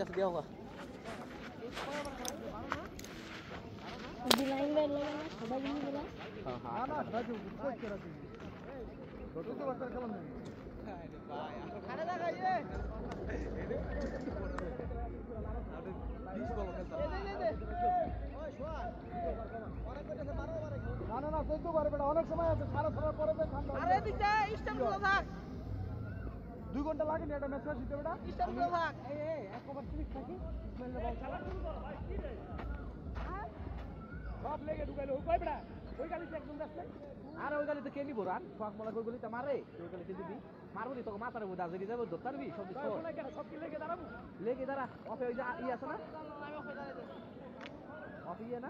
কাছে দেওয়া হোক ডিলাইন লাইন লাগে না সবাই মিলে গেলাম হ্যাঁ না রাজু কোচ করে রাজু কত তো বাচ্চা খেলা নেই খাড়া লাগাইয়ে না না 14 বার বেটা অনেক সময় আছে সারা সারা পরে ঠান্ডা আরে দিছে স্ট্যান্ড গুলো থাক 2 ঘন্টা লাগে না এটা ম্যাচ শেষ হতে বেটা স্ট্যান্ড গুলো থাক এই একবার ক্লিক থাকি ইসমাইল বল চালা সব লেগে ঢুকাইলো কই বেটা ওই গালিতে একদম যাচ্ছে আর ওই গালিতে কে নিব রান ফাঁক মালা কই গলিতে মারে ওই গালিতে দিবি মারবো দি তোকে মাথার উপর দাজে যাবে ধরতারবি সব কিছু সব কি লেগে দাঁড়াবো লেগে দাঁড়া অফে ওই যে ই আছে না অফে ইয়ে না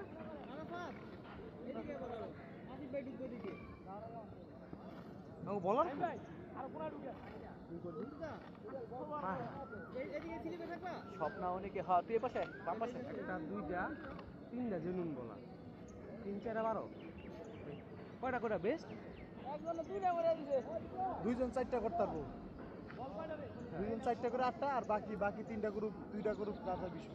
ও বলার ভাই আর কোনা ঢুকে স্বপ্ন অনেকে হ্যাঁ তুই পাশে বাম পাশে একটা দুইটা তিনটা জেনুন বলা 3 4 12 কয়টা কয়টা বেস্ট দুইজন 4টা করতে পারবো দুইজন 4টা করে 8টা আর বাকি 3টা গ্রুপ 2টা গ্রুপ রাজা বিষয়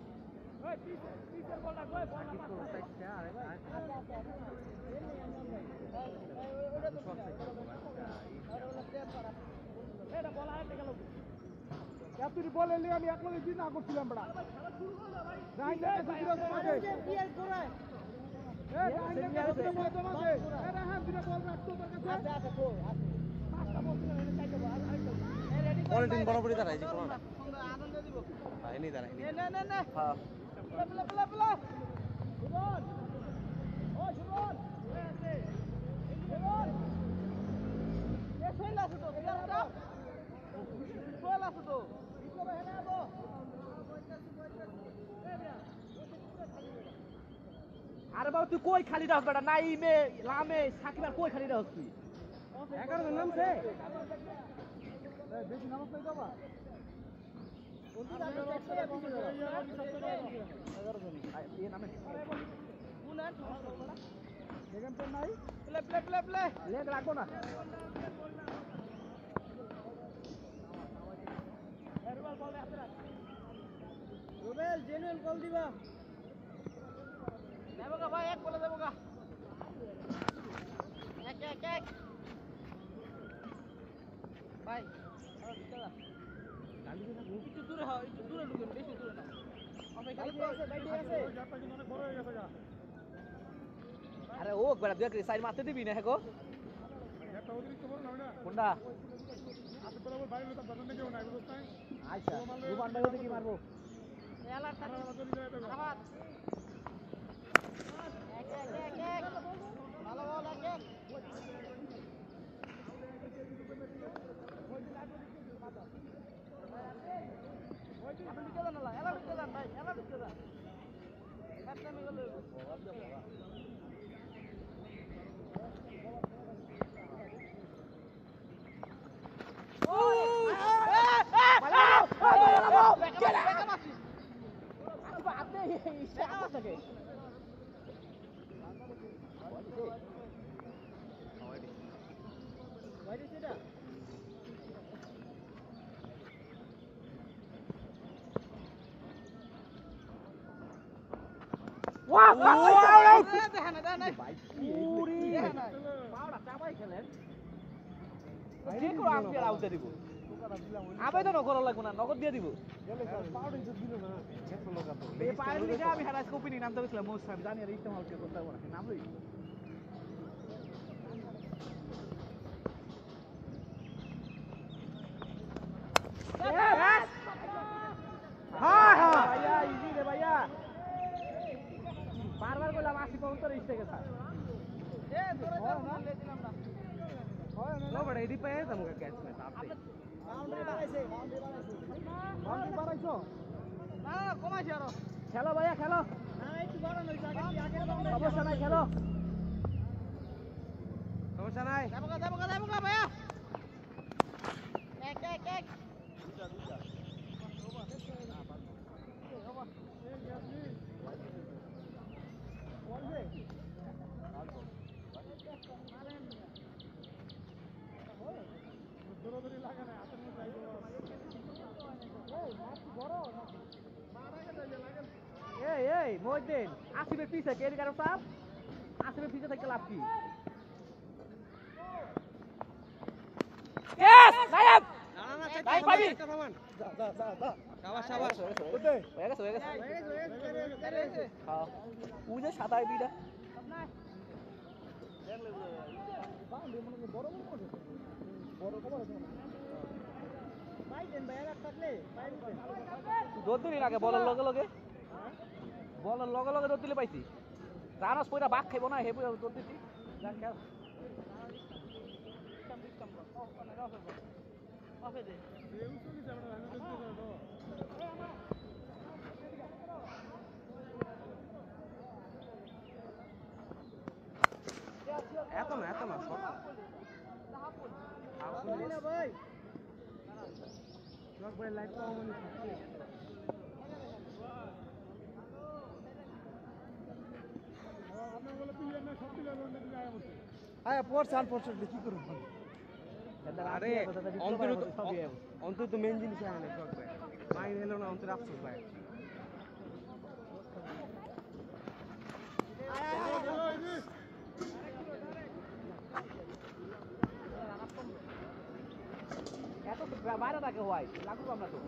তুই বলে আমি এক লগে দিন না করছিলাম বড়া কোয়ালিটি বরাবরই দাঁড়াই যে কোন আইনি দাঁড়াই হ্যাঁ আরে বাবা তুই কই খালি রাখ বেটা নাইমে লামে সাকিব আর কই খালি রাখ তুই 11 জন নামছে বেশি নামাজ নাই বাবা এই নামে দেখেন তো নাই প্লে লেগ রাখবো না রুবেল জেনুইন কল দিবা দেবো গা ভাই এক বলে দেবো গা এক ভাই একটু দূরে হয় একটু দূরে ঢুকেন বেশি দূরে না আরে ও বেড়া দেখ সাইড মারতে দিবি না হেগো কোনটা আচ্ছা রুমান ভাই ওদিকে মারবো ভালো বল এক আবেদন করা লাগবো না নগদ দিয়ে দিব আমি হারাজ কপি নিয়ে নামতে গেছিলাম মোস্ট জানি আর ইস্তেমাল করতে পারবো না নামই বারবার বললাম 80 পাউন্ড তোর ইস্তে গেছে বড় এডি পায়ে যাবো ক্যাচ মে আপনি বাউন্ডারি বাড়াইছো না কমাইছি আরো খেলো ভাইয়া খেলো না একটু বড় হইছে আগে বাউন্ডারি সমস্যা নাই খেলো সমস্যা নাই দেবো গা ভাইয়া এক দৌড়াদৌড়ি লাগে না হাতের মধ্যে বড় এই মহিউদ্দিন আসিফের পিছে কে কারো সাপ আসিফের পিছে থেকে লাভ কি ইয়েস নাইব ভাই পাবি শাবাশ হয়ে গেছে হ্যাঁ উজে সাদা বিটা রোদ দিলি আগে বলার লগে লগে রোদ দিলে পাইছি রানস পয়রা বাঘ খাইব না হে রোদ দিছি যা খেল এত না ভাই লাইট আয়া পড়ছে আনফরচুনেটলি কি করব আরে অন্তত মেন জিনিস আনে শখ ভাই মাইন এলো না অন্তর আফসোস ভাই এত বাইরে থাকে হয় লাগু আমরা তো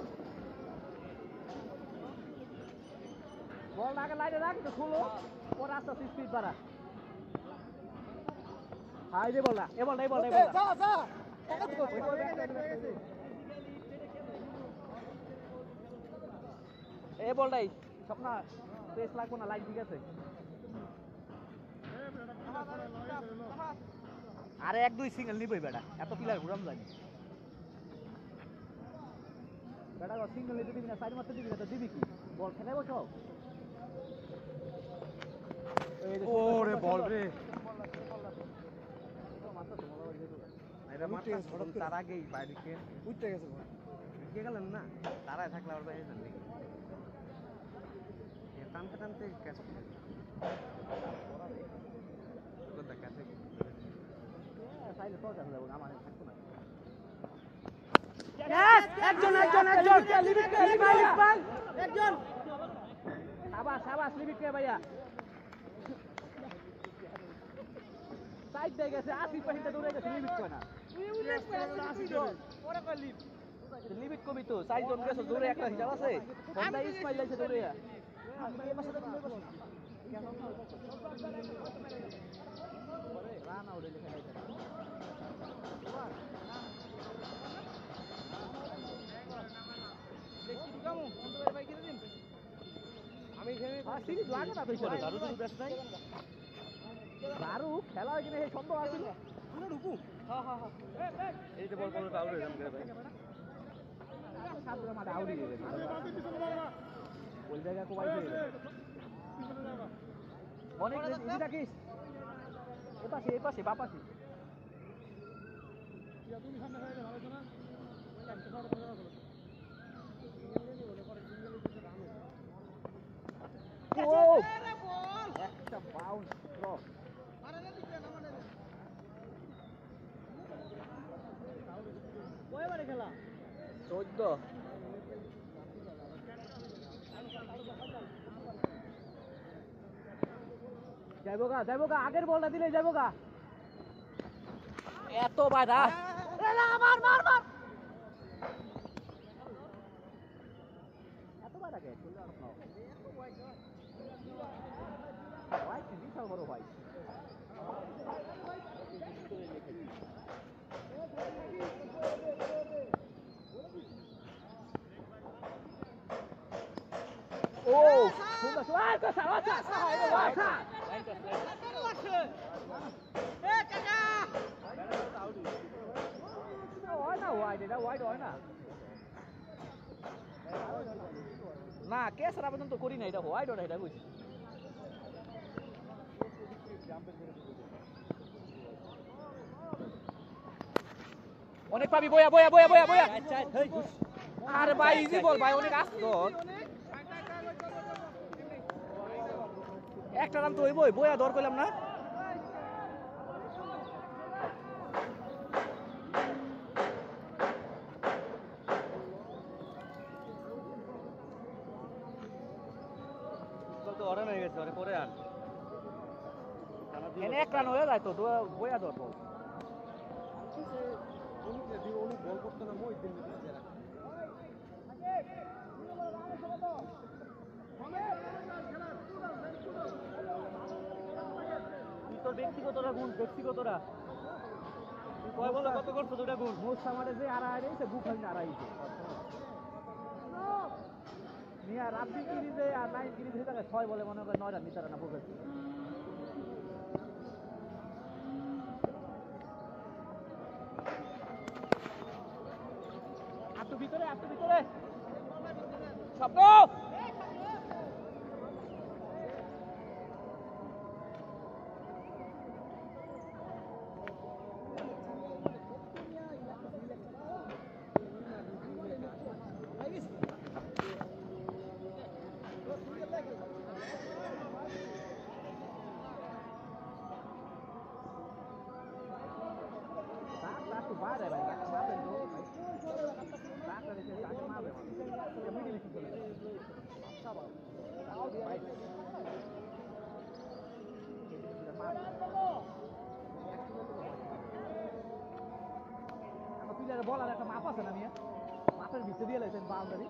বল আগে লাইনে রাখ তো খুলো পরে আস্তে আস্তে স্পিড বাড়া হাই দে বল না এ বল যা এ বলটাই স্বপ্ন পেস লাগবো না লাইট ঠিক আছে আরে এক দুই সিঙ্গেল নিবই বেটা এত প্লেয়ার ঘুরাম জানি বেটা সিঙ্গেল নিতে দিবি না সাইড মারতে দিবি না তো দিবি কি বল খেলে বসো ওরে বল রে তার আগেই বাইরে উঠতে গেছে কে গেলেন না তারাই থাকলে আর বাইরে যান টানতে টানতে ক্যাচ একজন সাবাস লিমিট কে ভাইয়া সাইড দিয়ে গেছে 80% দৌড়ে গেছে লিমিট কয় না লিমিট কবি তো সাইড জন গেছে দৌড়ে একটা হিসাব আছে বন্দা ইসমাইল লাইছে দৌড়ে রান আউট লেখা আছে আমি সিরিজ লাগে না তো দারু দারু দেশ নাই দারু খেলা হয় কিনা এই সন্দেহ আছে আমরা ঢুকু হ্যাঁ এই যে বল বল আউট হয়ে যাবে ভাই সাবরা মাঠে আউট হয়ে যাবে ওই জায়গা কোবাই দিয়ে অনেক ইজি রাখিস এপাশে বাপাশে তুমি সামনে হয়ে ভালো না একটা বাউন্স ক্রস কয়বারে খেলা 14 যাইবো গা আগের বলটা দিলে যাইবো গা এত বাধা মার এত বাধা কে চলে আসো ভাই বিশাল বড় ভাই ও সুন্দর না কেসের আবেদন তো করি না এটা হোয়াইট ওটা এটা বুঝছি অনেক পাবি বয়া আরে ভাই ইজি বল ভাই অনেক আসতো একটা রান তো হইবই বয়া দর কইলাম না তো অরান হয়ে গেছে, ওরে পরে আন। এনে এক রান হয়ে যায় তো, বইয়া দর বল। অনেক বল করতে না মই দিন তুই তোর ব্যক্তিগতরা গুণ, ব্যক্তিগতরা। তুই কয় বলে কত করছো দুটা গুণ? মোস্ট আমাদের যে আড়াই রয়েছে, বুক হয়নি আড়াইছে। নিয়া রাব্বি সিরিজে আর 9 সিরিজে থাকে 6 বলে মনে করে 9 রান নিতে না বুক হয়েছে। আটু ভিতরে স্বপ্ন बाहर है भाई मार दो भाई साथ में से आगे मार दे ये मिडिल में चले अच्छा बात आओ भाई আমার প্লেয়ারের বল আর একটা মাপ আছে না নিয়ে মাপের ভিতরে দিয়ে লাইছেন বাউন্ডারি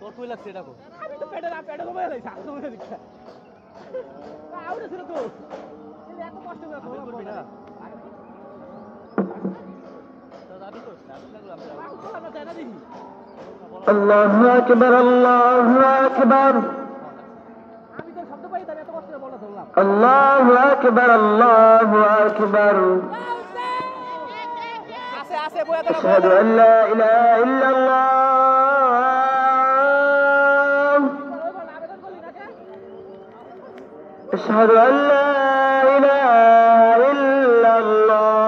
তোর কই লাগছে এটা কো আমি তো পেটে ঘুমাই লাইছি আমি তো বলে দিচ্ছি আউট ছিল তো এই এত কষ্ট করে বল করবি না তো দাবি করছ আমি লাগলো আমরা জানা দেখি আল্লাহু আকবার আল্লাহু আকবার আমি তো শব্দ পাই তাই এত কষ্ট করে বলা ধরলাম আল্লাহু আকবার আল্লাহু আকবার আছে বয়া দাঁড়া আশহাদু আল্লা ইলাহা ইল্লাল্লাহ أشهد أن لا إله إلا الله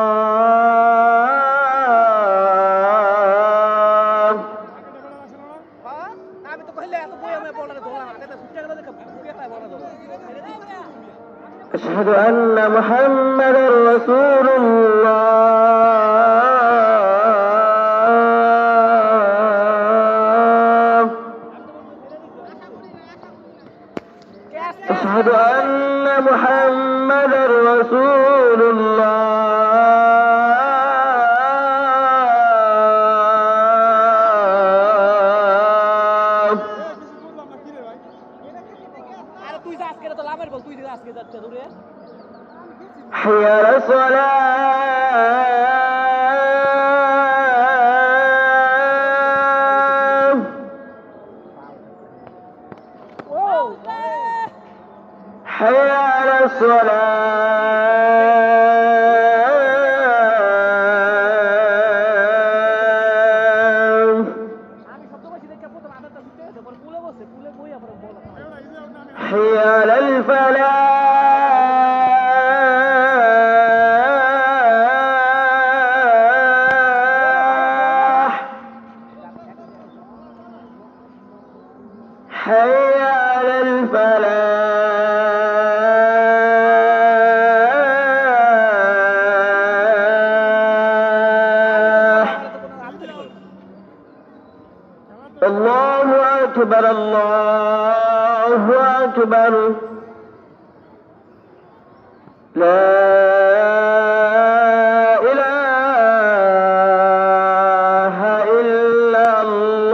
আমি তো কইলে এত বই আমি বলারে ধরলাম আগে তো ছুটে গেল দেখে বুকে পায় বলা ধরলাম أشهد أن محمدا رسول الله أشهد أن محمدا رسول الله আরে তুই যা আজকে তো লাভের বল তুই যা আজকে যাচ্ছে দূরে حي على الصلاة حي على الصلاة আমি শব্দ পাইছি দেখে প্রথম আদারটা ছুটে গেছে পরে পুলে বসে পুলে বইয়া পরে বল حي على الفلاح حي على الفلاح الله أكبر الله أكبر لا إله إلا الله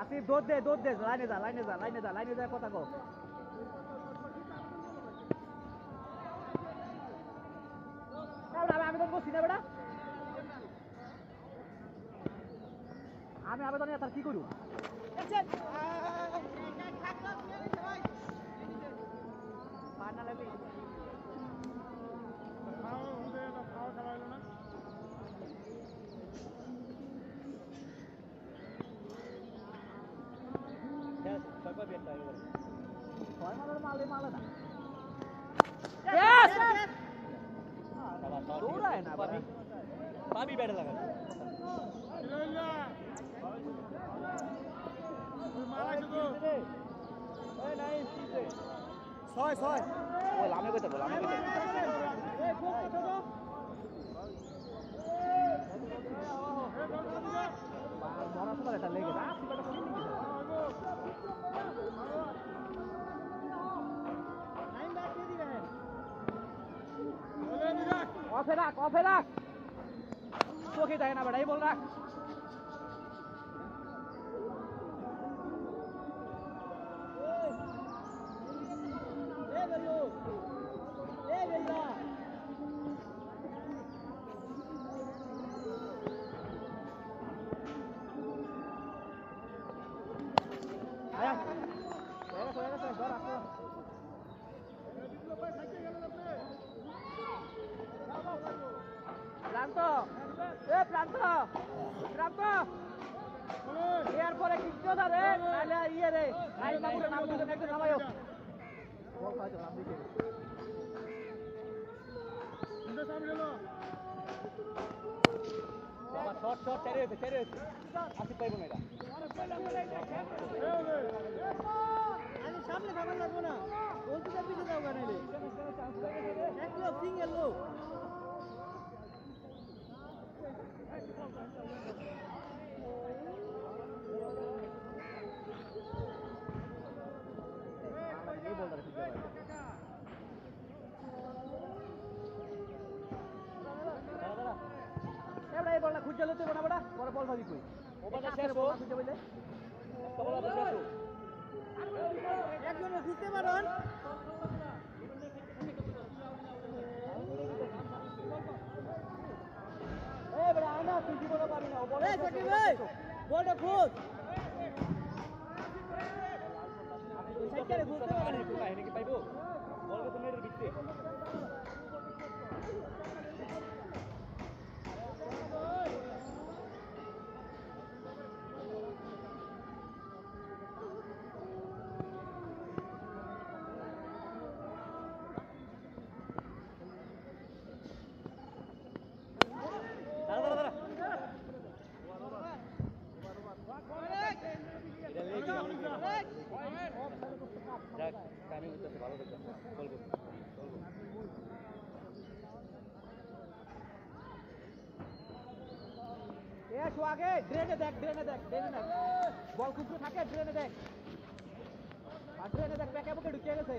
আসিফ দৌড় দে লাইনে যা কথা কো আবেদন করছি না বেটা আমি আবেদন তার কি করু ছয় মালের মালে না দৌড়ায় না পাবি পাবি ব্যাটে লাগা ছয় ছয় ওই লামে কইতে বল লামে কইতে মরা সময় এটা লেগে না সিবাটা ফিল্ডিং অফে রাখ চোখে যায় না বেটা এই বল রাখ এরপরে কিচ্ছু না রে নাইলে ইয়ে রে নাইলে নামুরে নাম দুজন একটু নামায়ো বল খাইছো নাম দিকে বাবা শট শট ছেড়ে হয়েছে আসিফ পাইবো না এটা আরে সামনে খাবার লাগবো না বলতে যাবি পিছে যাও গানাইলে এক লোক সিঙ্গেল লোক এই বলটা ঠিক আছে এবড়া এই বলটা খুঁজে লতে না বড়া পরে বল ভাবি কই ওবাটা শেষ হো খুঁজে বইলে একটা বল শেষ হো একজনে খুঁজতে পারন এই বড়া আনা তুই কি বলতে পারবি না ও বল এই সাকিব ভাই বলটা খুঁজ সাইকেলে খুঁজতে পারন কাহিনী কি পাইবো বলকে তুমি এর ভিতরে আগে ড্রেনে দেখ বল খুঁজতে থাকে ড্রেনে দেখ আর ড্রেনে দেখ প্যাকে বুকে ঢুকিয়ে গেছে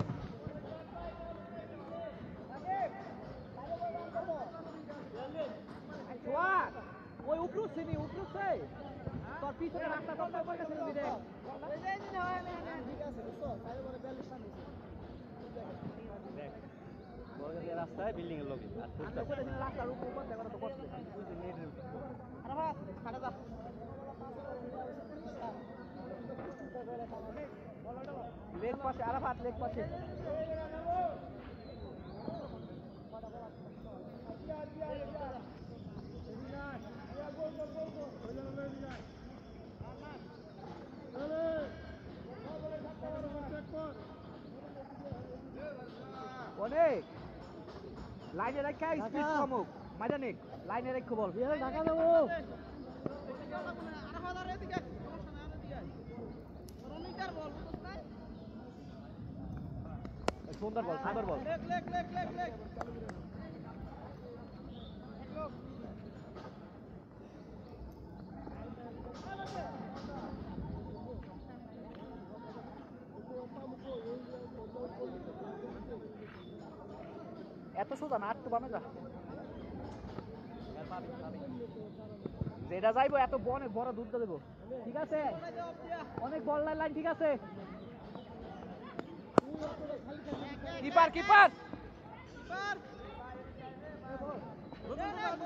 ওই উপরুছে তোর পিছনে রাস্তা কত করে গেছে দেখ রাস্তায় বিল্ডিং এর লগে আর রাস্তার উপর দেখো তো কষ্ট লেগ পাশে আরাফাত লেগ পাশে অনেক লাইনে রাখা স্পিড কমুক মাইদানিক লাইনে রাখো বল ঢাকা দেবো সুন্দর বল এত সোজা না একটু বামে যা যেটা যাইবো এত অনেক বড় দুধ দেবো ঠিক আছে অনেক বল লাইন ঠিক আছে কিপার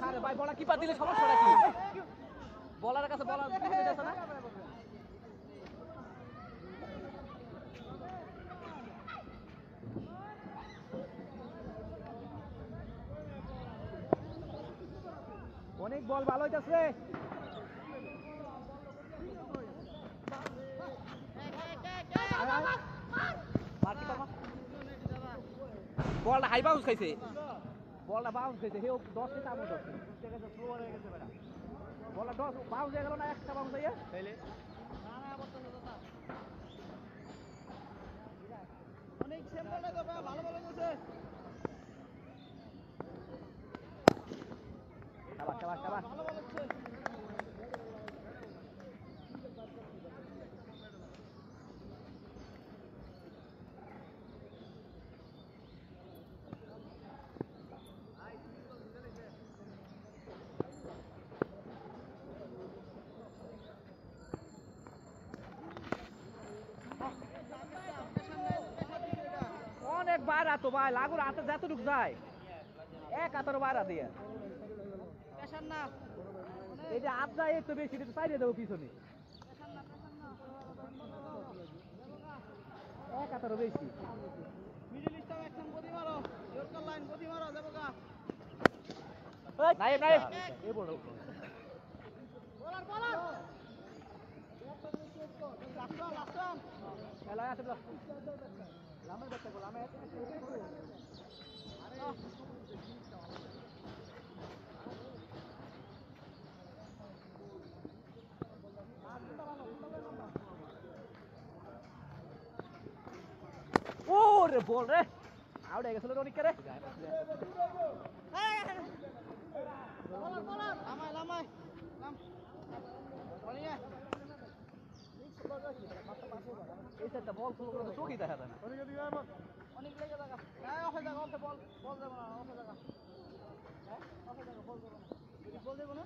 আরে ভাই বলা কিপার দিলে সমস্যাটা কি বলার কাছে বলা যাচ্ছে না অনেক বল ভালো হইতাছে মার বলটা হাই বাউন্স খাইছে বলটা বাউন্স খাইছে হেও 10 তে আমো 10 ঠিক আছে স্লো হয়ে গেছে বেটা বলটা 10 বাউন্স হয়ে গেল না একটা বাউন্স হইয়া তাইলে অনেক সেম বলটা তো ভালো ভালো গেছে শাবাশ ভালো ভালো গেছে অনেক বাইরা তো ভাই লাগুর হাতে যতটুক যায় এক হাতের বাইরা দিয়ে পেশার না এই যে হাত যায় একটু বেশি একটু সাইডে দেবো পিছনে এক হাতেরও বেশি মিডল স্টপ একদম গতি মারো ইয়র্কার লাইন গতি মারো যাবো গা নাইম এই বড় বলার বলার লাস্ট খেলা আছে লামের বাচ্চা গো লামের ওরে বল রে আউট হয়ে গেছিল রনিক রে বলার বলার লামাই লামাই লাম বলিয়া এই সেটটা বল শুরু করে তো চোখই দেখা যায় না অনেক লেগে থাকা হ্যাঁ অফে থাকা অফে বল বল দেবো না অফে থাকা হ্যাঁ অফে থাকা বল দেবো না বল দেবো না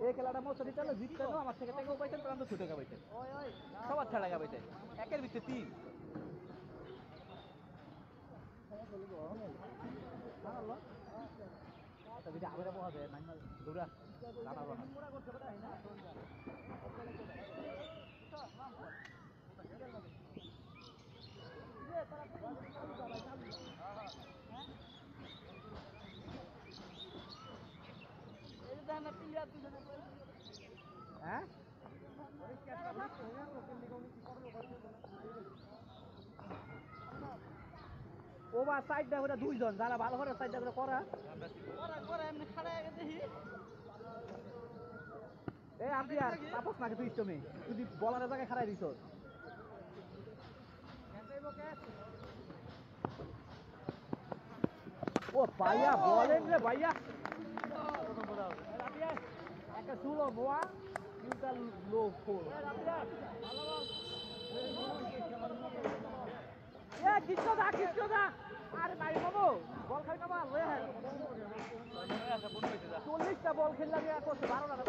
এই খেলাটা মোট দিতে হলে জিততে না আমার থেকে টাকাও পাইতেন তখন তো ছুটে গাবাইতেন ওই ওই সবার ছাড়া গাবাইতেন একের ভিতরে 3 তবে যে আবেরা পাওয়া যায় নাইমাল দৌড়া জানাবো না হ্যাঁ ওভার সাইডটা করে দুইজন যারা ভালো করে সাইডটা করে করা ওরা এমনি খাড়া হয়ে গেছে এই আপনি আর তাপস নাকি তুই ইষ্টমে তুই বলারের জায়গায় খাড়াই দিছ ও ভাইয়া বলেন রে ভাইয়া একটা চুলো বোয়া তিনটা লো ফোর কৃষ্ণ দা আরে নাই বাবু বল খাই না বল 40টা বল খেললাম করছে 12 রান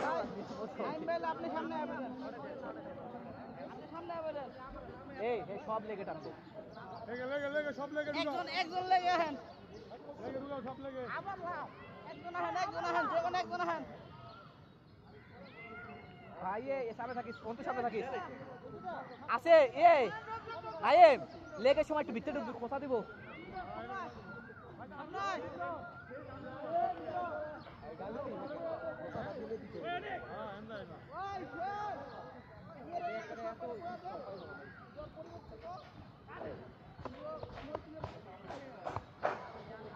টাইম বেল আপনি সামনে আসবেন আপনি সামনে আসবেন এই সব লেগে টানবো লেগে সব লেগে একজন লেগে আহেন ঢুকাও সব লেগে আবার লাও একজন আহেন যে কোনো একজন আহেন ভাই এ সামনে থাকিস কোন সামনে থাকিস আছে এই নাইম লেগে সময় একটু ভিতরে ঢুকবি কথা দিব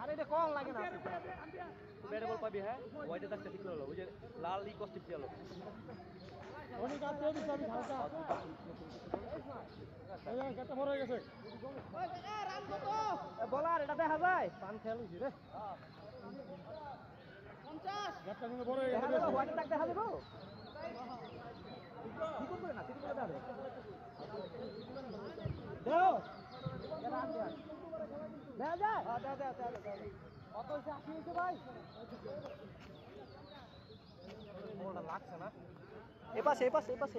আরে এটা কম লাগে না ব্যাট বল পাবি হ্যাঁ ওইটা দেখতে ঠিক হলো ওই যে লাল ই কস্টিপ দিলো অনেক কাছে দিছি আমি হালকা এই গাটা বড় হয়ে গেছে ওই কাকা রান কত বলার এটা দেখা যায় পান খেল হইছে রে 50 গাটা কিন্তু বড় হয়ে দেখা গেছে যাবে হোয়াইট দেখা দিব কি করবে না ঠিক করে দাও দাও রান দেয়া দেয়া যায় হ্যাঁ দেয়া কত হইছে ভাই বলটা লাগছে না এই পাশে ওই পাশে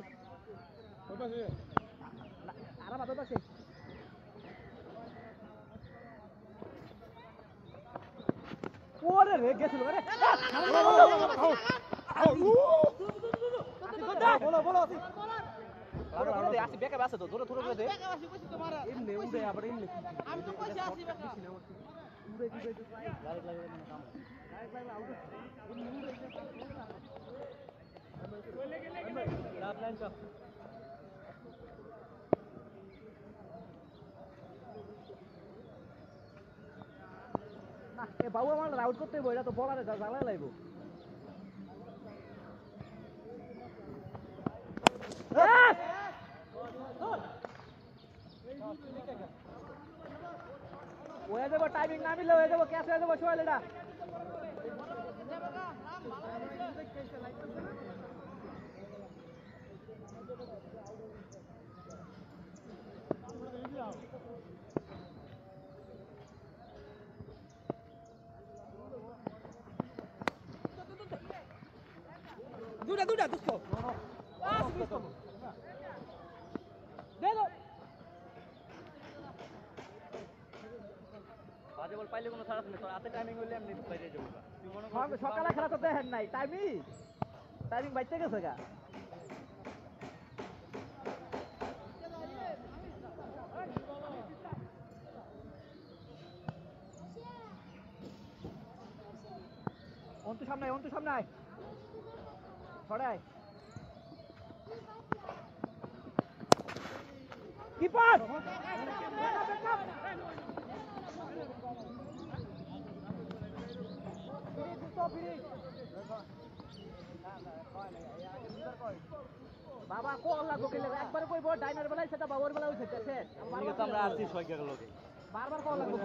আরাম আদত আছে ওরে রে গেছিল রে বলো আসি বেকা আছে তো ধরে ধরে দে টাকা বাসি কইছি তোমার এমনি উড়ে আবার এমনি আমি তো কইছি আসি বেকা উড়ে দিবে ডাইরেক্ট লাগে মানে কাম ডাইরেক্ট আউট এমনি উড়ে লাভ লাইন তো বাবু আমার রাউট করতে হইব, এটা তো বলারে জ্বালায় লাগবো। হয়ে যাবো, টাইমিং না মিললে হয়ে যাবো, ক্যাচ হয়ে যাবো সোহেল এটা। দুটা দুটো বাজে বল পাইলে কোনো ছাড়া নেই, তোর হাতে টাইমিং হইলে এমনি বাইরে যাবো। সকালে খেলা তো দেখেন নাই, টাইমিং বাইতে গেছে গা। অন্তু সামনে ছড়াই কিপার বাবা কল লাগবো খেলে একবার কইবো ডাইনার বেলায় সেটা বাবার বেলা হইছে শেষ। আমরা আসছি 6 গেল লোকে বারবার কল লাগবো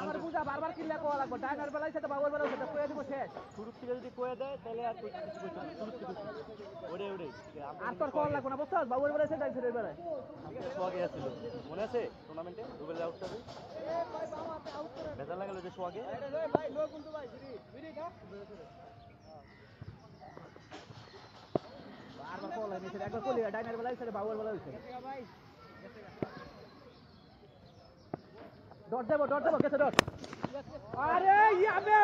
আমার বুঝা বারবার কিল্লা কল লাগবো ডাইনার বেলায় সেটা বাবার বেলা হইছে কইয়া দিব শেষ। শুরু থেকে যদি কইয়া দেয় তাহলে আর কিছু কইতে না, শুরু থেকে ওরে আর তোর কল লাগবো না বুঝছস, বাবার বেলায় সেটা ছেড়ে বেলায় সোয়াগে আছিল মনে আছে টুর্নামেন্টে দুবেল আউট হবে বেজার লাগালো যে সোয়াগে ভাই লো কিন্তু ভাই ফ্রি না বারবার কল হইছে একবার কলি ডাইনার বেলায় সেটা বাবার বেলা হইছে ভাই ডট দেবো কেসে ডট আরে ইয়াবে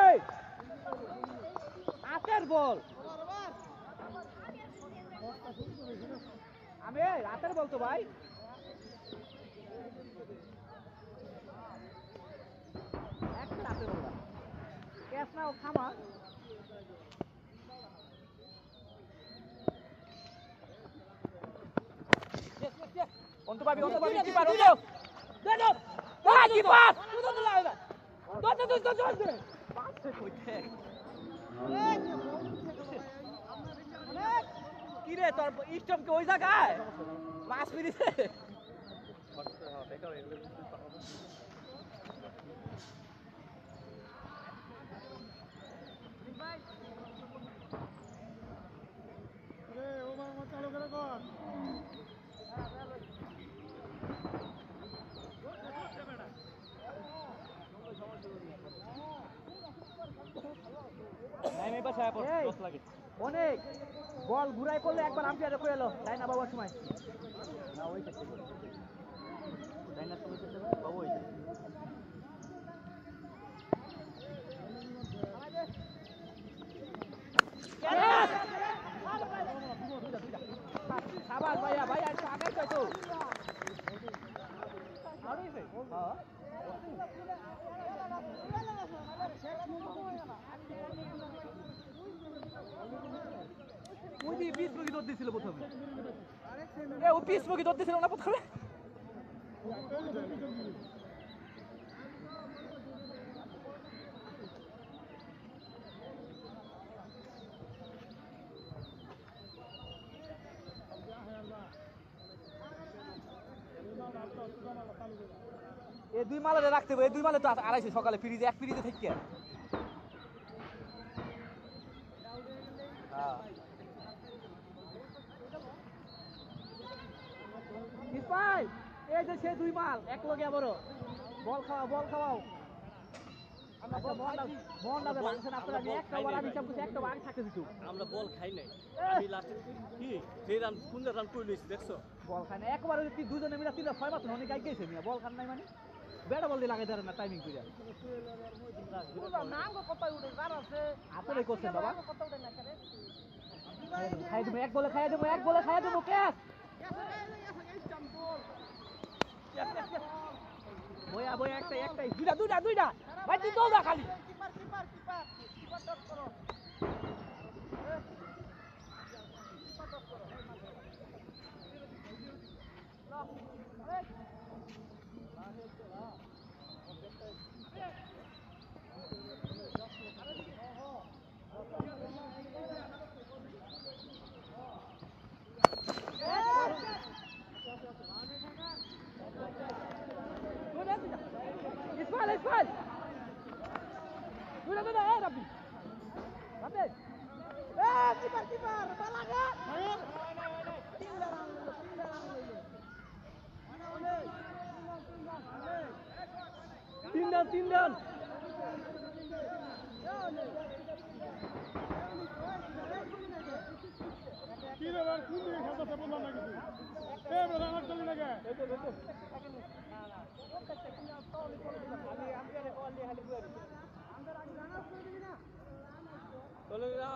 আতের বল আমি রাতের বল তো ভাই একটা রাতের বল ক্যাচ নাও খামা অন্ত পাবি কিপার অন্ত দে দাও কিপার তুই তো লাগা দে পাঁচে কইতে কি রে তোর স্টম্প কে ওই জায়গায় মাছ ফিরিছে চালু করে কর অনেক বল ঘুরাই করলে একবার আম্পায়ার করে এলো তাই না বাবার সময় না ওই তাই না তুমি বাবু ওই সাবাস ভাইয়া একটু আগে তো পিসমুখী দৌড় দিয়েছিল প্রথমে ও পিসমুখী দৌড় দিয়েছিল না প্রথমে এই দুই মালে রাখতে হবে, এই দুই মালে তো আড়াইশো সকালে ফ্রিজে এক ফ্রিজে থেকে এই যে সে দুই মাল এক লগে আবারও বল খাওয়াও আমরা বল খাই নাই আমি লাস্টে কি যে রান কোন রান কই লইছি দেখছো বল খাই না একবার যদি দুজনে মিলে 3-6 মাত্র অনেক আগে গেছে মিয়া বল খান নাই মানে বেড়া বল দিয়ে লাগাই দেন না টাইমিং কইরা পুরো নাম কত উঠে জার আছে আসলে কোশ্চেন বাবা কত উঠে না করে খাই দেবো এক বলে খাই দেবো ক্যাচ বয়া একটাই দুইটা ভাই তুই দৌড়া খালি কিপার টপ করো ইসমাইল দুইটা দুইটা এই রাব্বি রাব্বি কিপার বালাগা তিন রান কি রে আর কোন দিকে খেলতে বললাম না কিছু এ বলা না চলে লাগে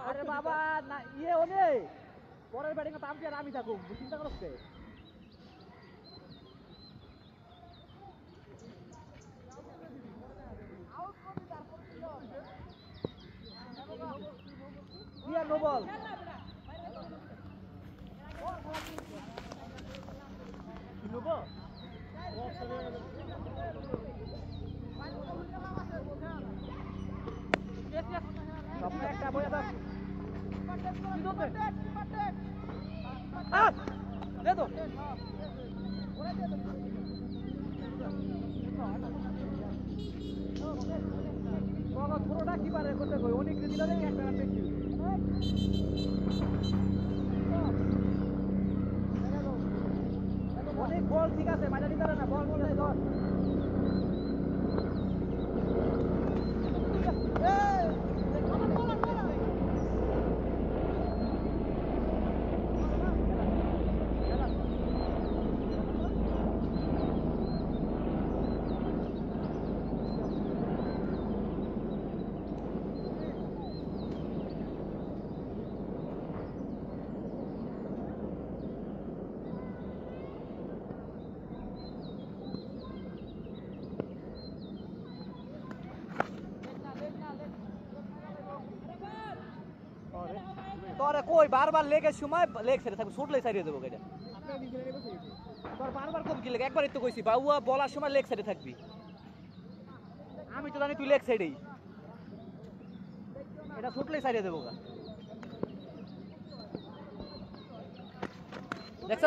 আরে বাবা না ইয়ে ওনে পরের ব্যাটিং এ তামছি আর আমি থাকুম চিন্তা করছ কে ইয়া নো বল নো স্বপ্নে একটা বইয়া দাও দে তো পুরোটা কি পারে করতে কই অনেক দিল একটা রান বেশি অনেক বল ঠিক আছে মাঝারি করে না বল বলে ধর তোরে কই বারবার লেগের সময় লেগ ছেড়ে থাকবে শুট লেগ ছাড়িয়ে দেবো এটা তোর বারবার কবি কি লেগে একবারই তো কইছি বাউয়া বলার সময় লেগ ছেড়ে থাকবি আমি তো জানি তুই লেগ সাইডেই এটা শুট লেগ ছাড়িয়ে দেবো গা দেখছ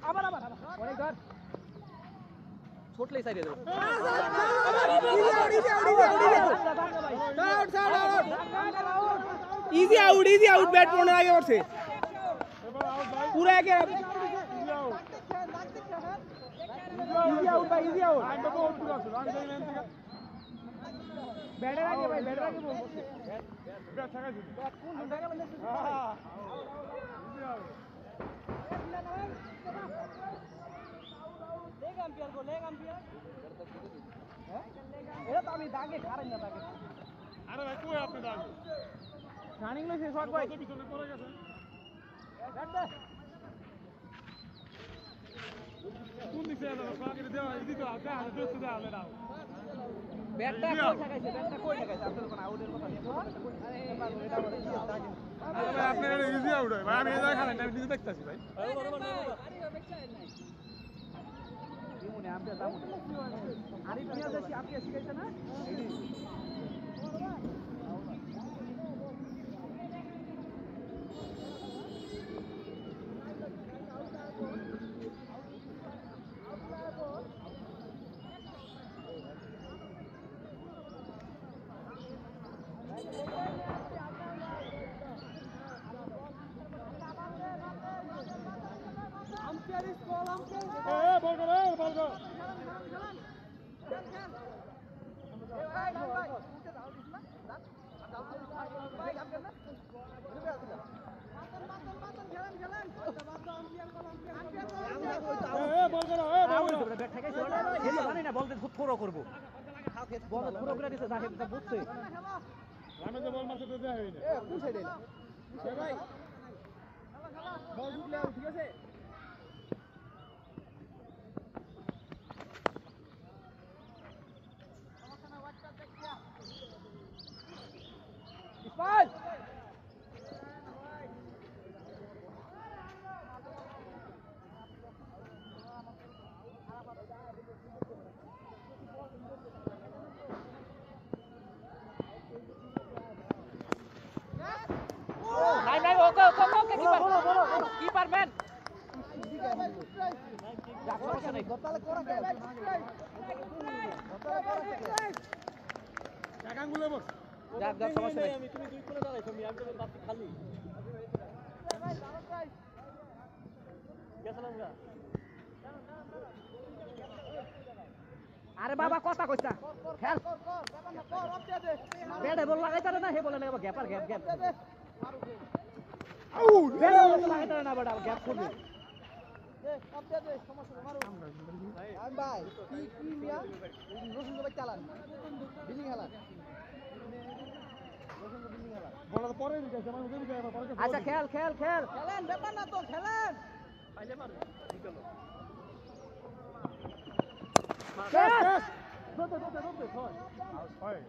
আবার আবার অনেক ধর শুট লেগ ছাড়িয়ে দেবো इजी आउट बैट पड़ने आगे और से पूरा आगे इजी आउट भाई इजी आउट बैटर आगे भाई बैटर आगे बोल बैट छका जी बैट कौन जगह बंदे हां लेग अंपायर को लेग अंपायर हैं এটা তো আমি দাগে খারাই না দাগে আরে ভাই কই আপনি দাঁড়ান রানিং লইছে শট ভাই পিছনে পড়ে গেছে ব্যাট দে কোন দিকে যাবে পাগড়ি দেওয়া ইদি তো আগে আমি দোস্ত দেওয়া হবে না ব্যাটটা কই ঠেকাইছে আপনাদের কোন আউটের কথা নিয়ে আরে এটা বলে দাগে আরে ভাই আপনি এটা ইজি আউট হয় ভাই আমি এই জায়গা খারাই না আমি নিজে দেখতাছি ভাই কি মনে আমটা দাম আরিফ নিয়া যাচ্ছি আপনি শিখাইছে না বল করো জানি না বলতে খুব থ্রো করবো বল থ্রো করে দিতে জাহেদ বুঝছে আমি যে বল মারতে দেয়া হয়নি কোন সাইডে ভাই বল ঢুকলে ঠিক আছে ইসমাইল নাই ওকে কিপার ম্যান যাক সমস্যা নাই তাহলে কোরা কে টাকাগুলো বস যাক যাক সমস্যা নাই আমি তুমি দুই কোণে দাঁড়াইছো আমি তো বাতি খালি গেছিলাম গা আরে বাবা কথা কইছ না খেল বেডে বল লাগাইতারে না হে বলে না গ্যাপার গ্যাপ গ্যাপ বেডে বল লাগাইতারে না বড় গ্যাপ করবে ভাই কি মিয়া রসুন ভাই চালান বিল্ডিং হেলান বলা তো পরে দিতে আমার ওদের দিতে পরে আচ্ছা খেল খেল খেল খেলেন ব্যাপার না তো খেলেন পাইলে মারো ঠিক হলো হয়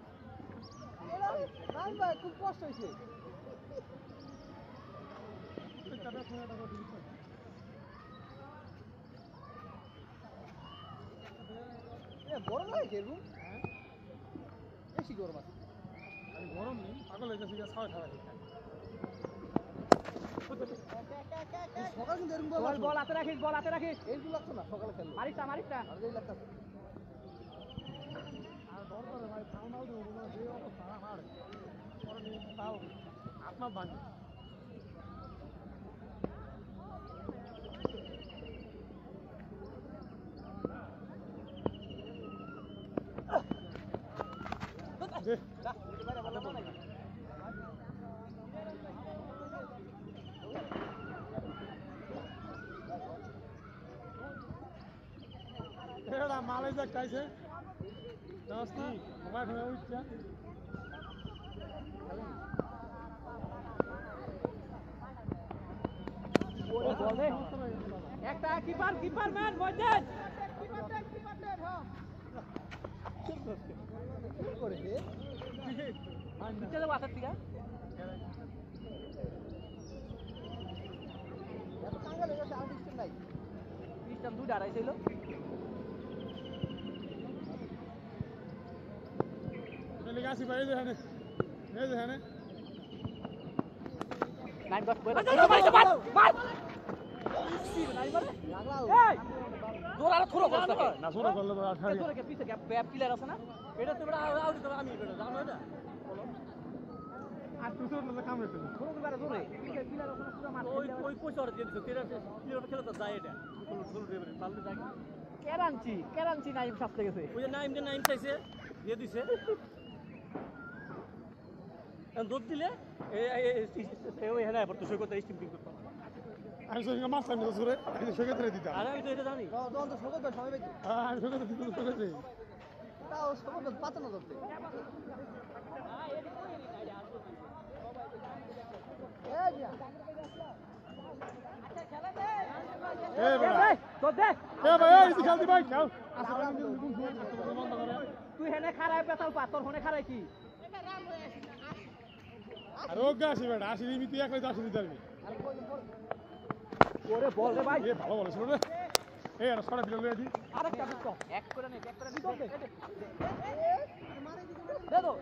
রাম ভাই খুব কষ্ট হয়েছে গরম লাগে কেরকম বেশি গরম আছে গরম নেই পাগল হয়ে গেছে ছয় খাওয়া সকাল কিন্তু এরকম বল বল হাতে রাখিস এইগুলো লাগতো না সকালে খেললে মারিস না আর এই লাগতো আর দরকার ভাই খাও নাও দেবো না যে অবস্থা আমার পরে নিয়ে তাও আপনার ভাঙে মালয়েশিয়া খাইছে নাস্তি মোবাইল হয়ে উঠছে একটা কিপার ম্যান মজেদ করে হে নিচে যাবো আসার থেকে এত টাঙ্গা লেগে আছে আর ডিস্টেন্স নাই ক্রিস্টান দুইটা আড়াইছিল লেগাছি ভাই এই দেখেন নাইন বাস মার এই জোর আর থুরো করছ না না ছোট করলে তো আঠারি তোরে কে পিছে গ্যাপ পিলার আছে না এটা তো বড় আউট করে আমি বেটা জানো এটা আর তুই ছোট কাম হইতো থুরো করে জোরে পিছে পিলার আছে না পুরো মার ওই পয়সা আর দিয়ে দিছো তেরা প্লেয়ার খেলে তো যায় এটা ফুল ডেলিভারি পারলে যায় কেরাঞ্চি নাইম সাথে গেছে ওই যে নাইম চাইছে দিয়ে দিছে দুধ দিলে ওই হ্যাঁ এবার তো সই করতে স্টিম করতে আমি সঙ্গে মাছ আমি জোরে আমি সঙ্গে ধরে দিতাম আর আমি তো এটা জানি তখন তো সগত সময় বেশি আমি সঙ্গে দিতাম সঙ্গে তাও সগত পাতা না ধরতে এ বেটা তো দে এ ভাই এই খেলতি ভাই খেল আসলে বন্ধ করে তুই হেনে খারাই পেতাল পা তোর হনে খারাই কি আর ও গাছি বেটা আসি নিবি তুই একলাই আসি দিতে পারবি ওরে বল রে ভাই এ ভালো বলেছিল রে এই আর ছড়া দিল লইয়া দি আরেকটা দিছ এক করে নে দে দো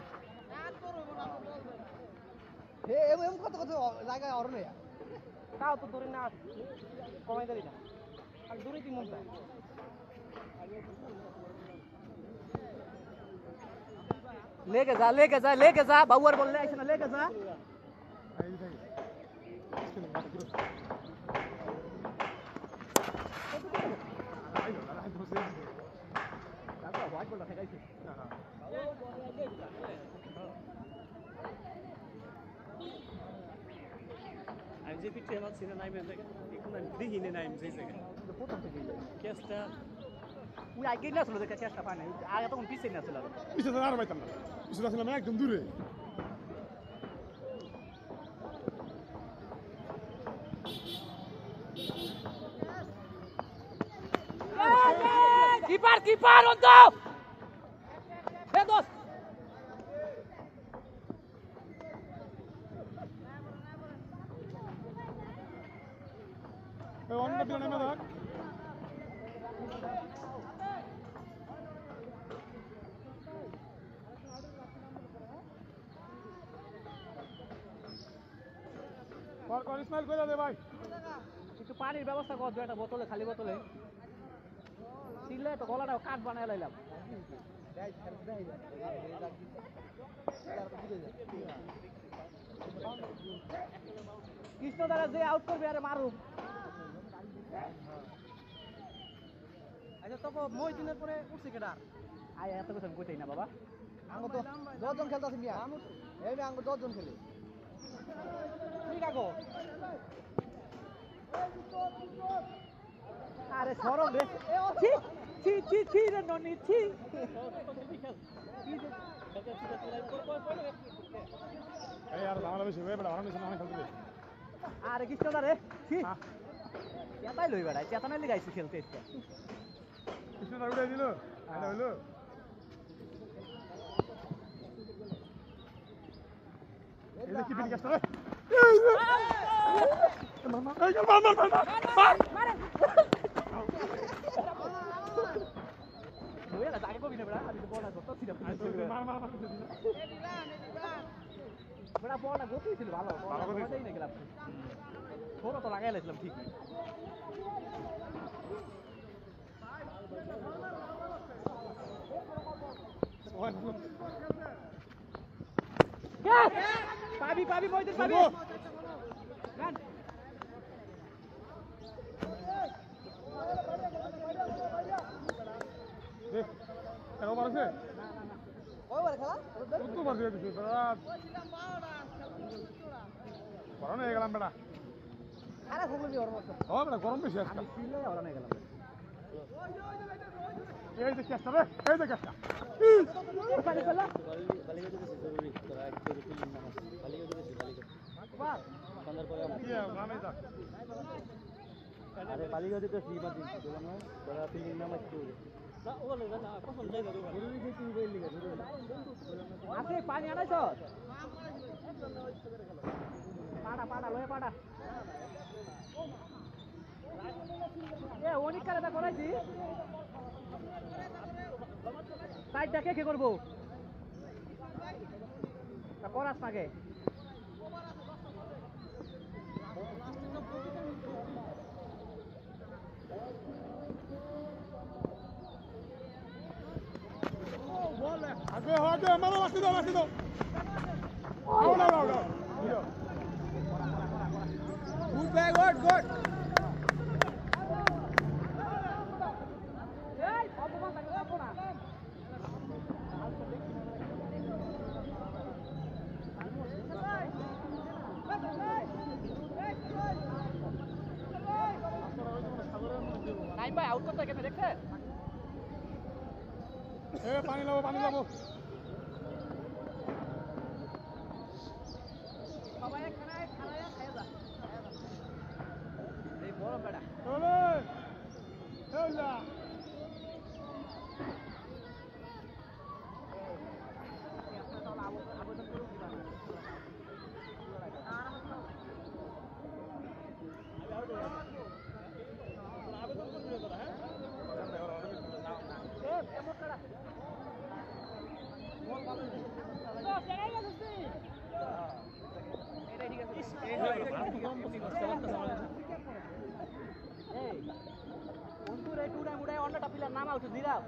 হে এম কত কত জায়গায় অরনে তাও তো দূরে না কমাই দিলি না আর দূরে কি মন চায় लेके जा बाउर बोल ले ऐसे ना लेके जा এই দেখ दादा व्हाइट बोल रखा कैसे আমি যে পিঠে আমার সিনে নাইমে থেকে এখন আমি দেখিনি নাইম সেই জায়গা প্রথম থেকে কেসটা ওই আগে না ছিল দেখে চেষ্টা পায় না আগে তখন পিছে না ছিল পিছনে আর পাইতাম না পিছনে আসলাম একদম দূরে কিপার অন্ত দোস্ত অন্য দিকে নেমে দেখ কর ইসমাইল কইরা দে ভাই একটু পানির ব্যবস্থা কর একটা বোতলে খালি বোতলে দিলে তো গলাটা কাঠ বানায় লাইলাম কৃষ্ণ দ্বারা যে আউট করবে আরে মারুক আচ্ছা তো মহিদিনের পরে উঠছে কেডা আয় এত কথা আমি কইতাই না বাবা আঙ্গ তো 10 জন খেলতাছে মিয়া এই আঙ্গ 10 জন খেলে ঠিক আছে আরে সরম রে ছি ছি ছি ছি রে ননি ছি এই আর আমার বেশি হয়ে বড় আমার বেশি অনেক খেলতে আরে কৃষ্ণ দ্বারে ছি চেতাই লই বেড়াই চেতানাই লাগাইছি খেলতে এসে কিছু না উড়াই দিল এটা হলো এই যে কি পিটি কাস্ট রে মার ওই না আগে কবি না বেড়া আমি তো বল না কত ছিল বেড়া বলটা গতি ছিল ভালো বলটাই না গেলাম থোড়া তো লাগাই লাইছিলাম ঠিক পাবি পাবি মইদিন পাবি গান এরো মারছে কয়বার খেলা কত মারছে দিছে রাত বড় হয়ে গেলাম বেটা আরে ফুলবি ওর মত ও বেটা গরম বেশি আজকে আমি ফিলে ওরা নিয়ে গেলাম এই যে কাস্ট রে এই যে কাস্ট পানি পেলা কি নামে যা আরে পালিয়ে দিতে শ্রীবাদ দিন না তোরা তিন নাম আছে না ও বলে না কখন যাই গরু গরু দিতে তুই বইলি গরু আছে পানি আনাইছ পাড়া পাড়া লয়ে পাড়া এ অনেক কারে দা করাইছি সাইডটা কে কে করব তা করাস নাকে আগে আগে মারো মারতে দাও out out out good back good good এই অপমান লাগে না নাইম ভাই আউট করতে কেন দেখছেন এ পানি লাবো সবাই খানায় খানায় খায় যা এই বড় বেড়া ওলে ওলা আবেদন করুন বন্ধুর এই টুডায় মুডায় অন্যটা পিলার নাম আউট দিরাও